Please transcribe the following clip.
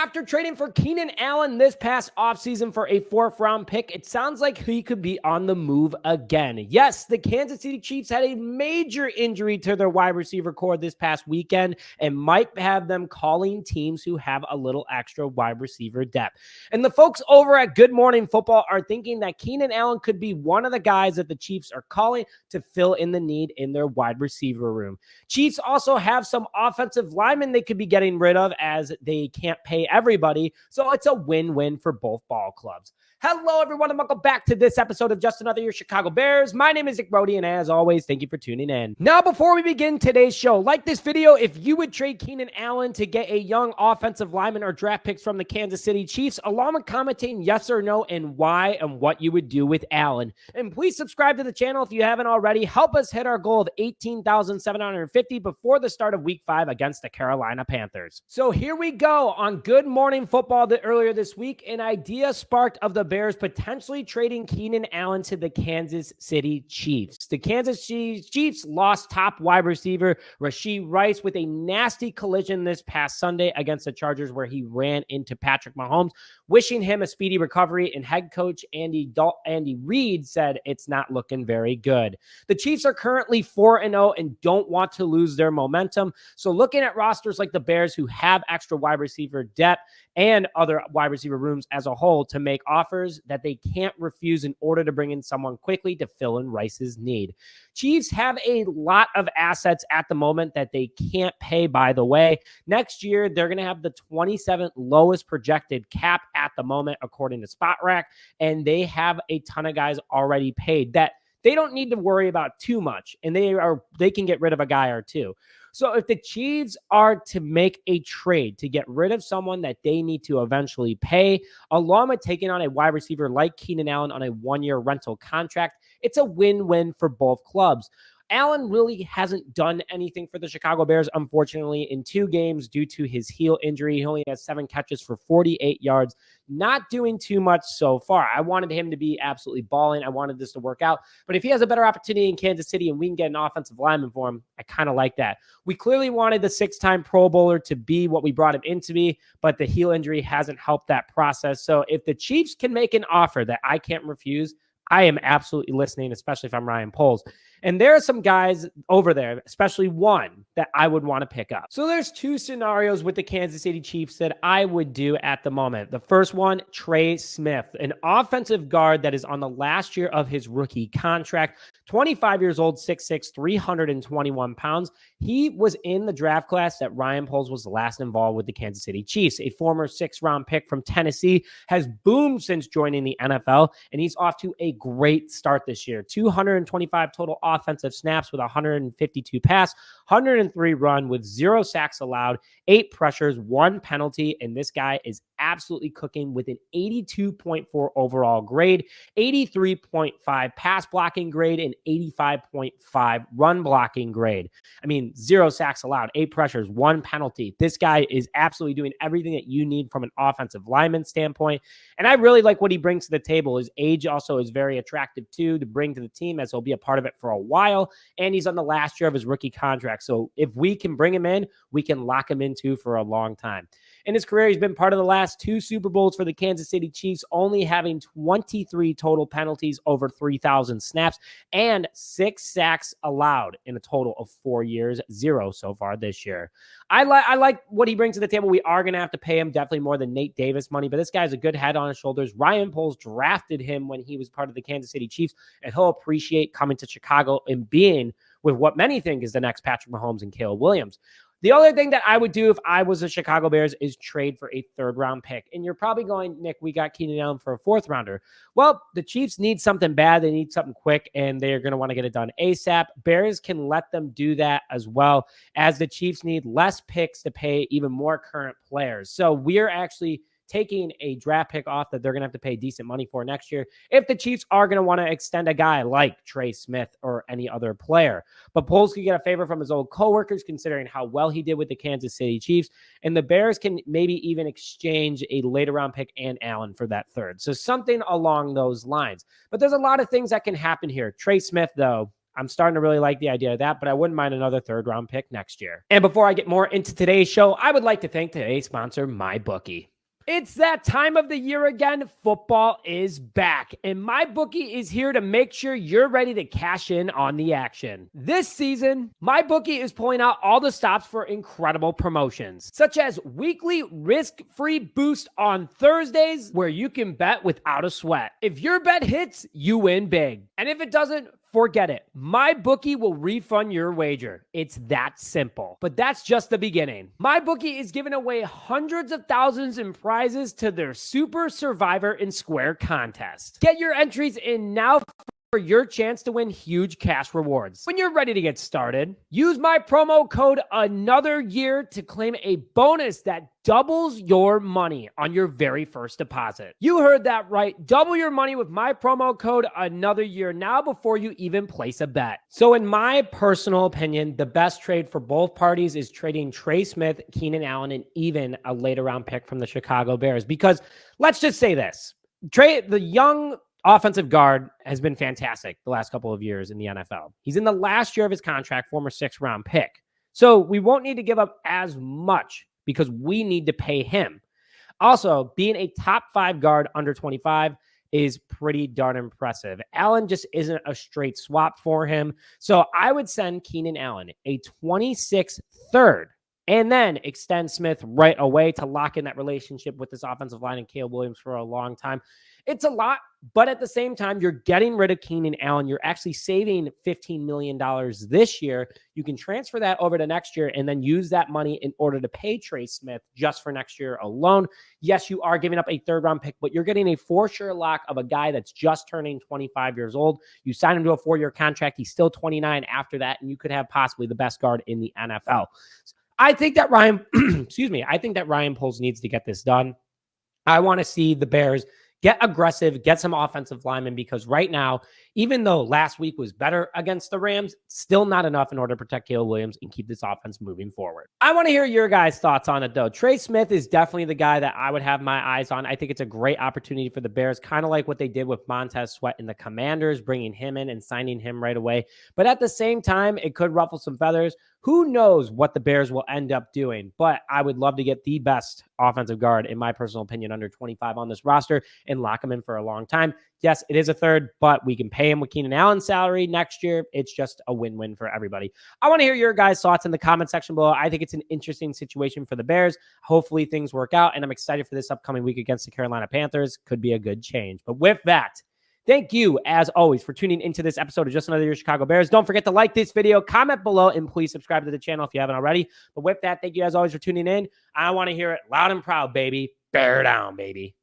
After trading for Keenan Allen this past offseason for a 4th-round pick, it sounds like he could be on the move again. Yes, the Kansas City Chiefs had a major injury to their wide receiver core this past weekend and might have them calling teams who have a little extra wide receiver depth. And the folks over at Good Morning Football are thinking that Keenan Allen could be one of the guys that the Chiefs are calling to fill in the need in their wide receiver room. Chiefs also have some offensive linemen they could be getting rid of as they can't pay everybody, so it's a win-win for both ball clubs. Hello, everyone, and welcome back to this episode of Just Another Year Chicago Bears. My name is Nick Brody, and as always, thank you for tuning in. Now, before we begin today's show, like this video if you would trade Keenan Allen to get a young offensive lineman or draft picks from the Kansas City Chiefs, along with commenting yes or no and why and what you would do with Allen. And please subscribe to the channel if you haven't already. Help us hit our goal of 18,750 before the start of Week 5 against the Carolina Panthers. So here we go on Good Morning Football earlier this week. An idea sparked of the Bears potentially trading Keenan Allen to the Kansas City Chiefs. The Kansas City Chiefs lost top wide receiver Rashee Rice with a nasty collision this past Sunday against the Chargers where he ran into Patrick Mahomes, wishing him a speedy recovery, and head coach Andy Reid said it's not looking very good. The Chiefs are currently 4-0 and don't want to lose their momentum. So looking at rosters like the Bears who have extra wide receiver depth and other wide receiver rooms as a whole to make offers that they can't refuse in order to bring in someone quickly to fill in Rice's need. Chiefs have a lot of assets at the moment that they can't pay, by the way. Next year, they're going to have the 27th lowest projected cap at the moment, according to Spot Rack, and they have a ton of guys already paid that they don't need to worry about too much, and they can get rid of a guy or two. So if the Chiefs are to make a trade to get rid of someone that they need to eventually pay, along with taking on a wide receiver like Keenan Allen on a 1-year rental contract, it's a win-win for both clubs. Allen really hasn't done anything for the Chicago Bears, unfortunately, in 2 games due to his heel injury. He only has 7 catches for 48 yards, not doing too much so far. I wanted him to be absolutely balling. I wanted this to work out. But if he has a better opportunity in Kansas City and we can get an offensive lineman for him, I kind of like that. We clearly wanted the 6-time Pro Bowler to be what we brought him in to be, but the heel injury hasn't helped that process. So if the Chiefs can make an offer that I can't refuse, I am absolutely listening, especially if I'm Ryan Poles. And there are some guys over there, especially one that I would want to pick up. So there's 2 scenarios with the Kansas City Chiefs that I would do at the moment. The first one, Trey Smith, an offensive guard that is on the last year of his rookie contract, 25 years old, 6'6", 321 pounds. He was in the draft class that Ryan Poles was last involved with the Kansas City Chiefs. A former 6th-round pick from Tennessee has boomed since joining the NFL, and he's off to a great start this year. 225 total offensive snaps with 152 pass, 103 run with 0 sacks allowed, 8 pressures, 1 penalty, and this guy is absolutely cooking with an 82.4 overall grade, 83.5 pass blocking grade, and 85.5 run blocking grade. I mean, 0 sacks allowed, 8 pressures, 1 penalty. This guy is absolutely doing everything that you need from an offensive lineman standpoint, and I really like what he brings to the table. His age also is very attractive too to bring to the team, as he'll be a part of it for a while, and he's on the last year of his rookie contract. So if we can bring him in, we can lock him into for a long time. In his career, he's been part of the last 2 Super Bowls for the Kansas City Chiefs, only having 23 total penalties over 3,000 snaps and 6 sacks allowed in a total of 4 years, 0 so far this year. I like what he brings to the table. We are going to have to pay him definitely more than Nate Davis money, but this guy's a good head on his shoulders. Ryan Poles drafted him when he was part of the Kansas City Chiefs, and he'll appreciate coming to Chicago and being with what many think is the next Patrick Mahomes and Caleb Williams. The other thing that I would do if I was the Chicago Bears is trade for a 3rd-round pick. And you're probably going, Nick, we got Keenan Allen for a 4th-rounder. Well, the Chiefs need something bad. They need something quick, and they're going to want to get it done ASAP. Bears can let them do that as well, as the Chiefs need less picks to pay even more current players. So we're actually taking a draft pick off that they're going to have to pay decent money for next year if the Chiefs are going to want to extend a guy like Trey Smith or any other player. But Poles could get a favor from his old coworkers, considering how well he did with the Kansas City Chiefs, and the Bears can maybe even exchange a later round pick and Allen for that 3rd. So something along those lines. But there's a lot of things that can happen here. Trey Smith, though, I'm starting to really like the idea of that, but I wouldn't mind another third-round pick next year. And before I get more into today's show, I would like to thank today's sponsor, MyBookie. It's that time of the year again. Football is back, and MyBookie is here to make sure you're ready to cash in on the action. This season, MyBookie is pulling out all the stops for incredible promotions, such as weekly risk-free boost on Thursdays, where you can bet without a sweat. If your bet hits, you win big. And if it doesn't, forget it. MyBookie will refund your wager. It's that simple. But that's just the beginning. MyBookie is giving away hundreds of thousands in prizes to their Super Survivor and Square contest. Get your entries in now for your chance to win huge cash rewards. When you're ready to get started, use my promo code Another Year to claim a bonus that doubles your money on your very first deposit. You heard that right. Double your money with my promo code Another Year now before you even place a bet. So in my personal opinion, the best trade for both parties is trading Trey Smith, Keenan Allen, and even a later round pick from the Chicago Bears. Because let's just say this, the young offensive guard has been fantastic the last couple of years in the NFL. He's in the last year of his contract, former 6th-round pick. So we won't need to give up as much because we need to pay him. Also, being a top 5 guard under 25 is pretty darn impressive. Allen just isn't a straight swap for him. So I would send Keenan Allen a 26th third and then extend Smith right away to lock in that relationship with this offensive line and Caleb Williams for a long time. It's a lot, but at the same time, you're getting rid of Keenan Allen. You're actually saving $15 million this year. You can transfer that over to next year and then use that money in order to pay Trey Smith just for next year alone. Yes, you are giving up a 3rd-round pick, but you're getting a for sure lock of a guy that's just turning 25 years old. You sign him to a 4-year contract. He's still 29 after that, and you could have possibly the best guard in the NFL. I think that Ryan, I think that Ryan Poles needs to get this done. I want to see the Bears get aggressive, get some offensive linemen, because right now, even though last week was better against the Rams, still not enough in order to protect Caleb Williams and keep this offense moving forward. I want to hear your guys' thoughts on it, though. Trey Smith is definitely the guy that I would have my eyes on. I think it's a great opportunity for the Bears, kind of like what they did with Montez Sweat and the Commanders, bringing him in and signing him right away. But at the same time, it could ruffle some feathers. Who knows what the Bears will end up doing, but I would love to get the best offensive guard, in my personal opinion, under 25 on this roster and lock him in for a long time. Yes, it is a third, but we can pay him with Keenan Allen's salary next year. It's just a win-win for everybody. I want to hear your guys' thoughts in the comment section below. I think it's an interesting situation for the Bears. Hopefully things work out, and I'm excited for this upcoming week against the Carolina Panthers. Could be a good change. But with that, thank you, as always, for tuning into this episode of Just Another Year Chicago Bears. Don't forget to like this video, comment below, and please subscribe to the channel if you haven't already. But with that, thank you, as always, for tuning in. I want to hear it loud and proud, baby. Bear down, baby.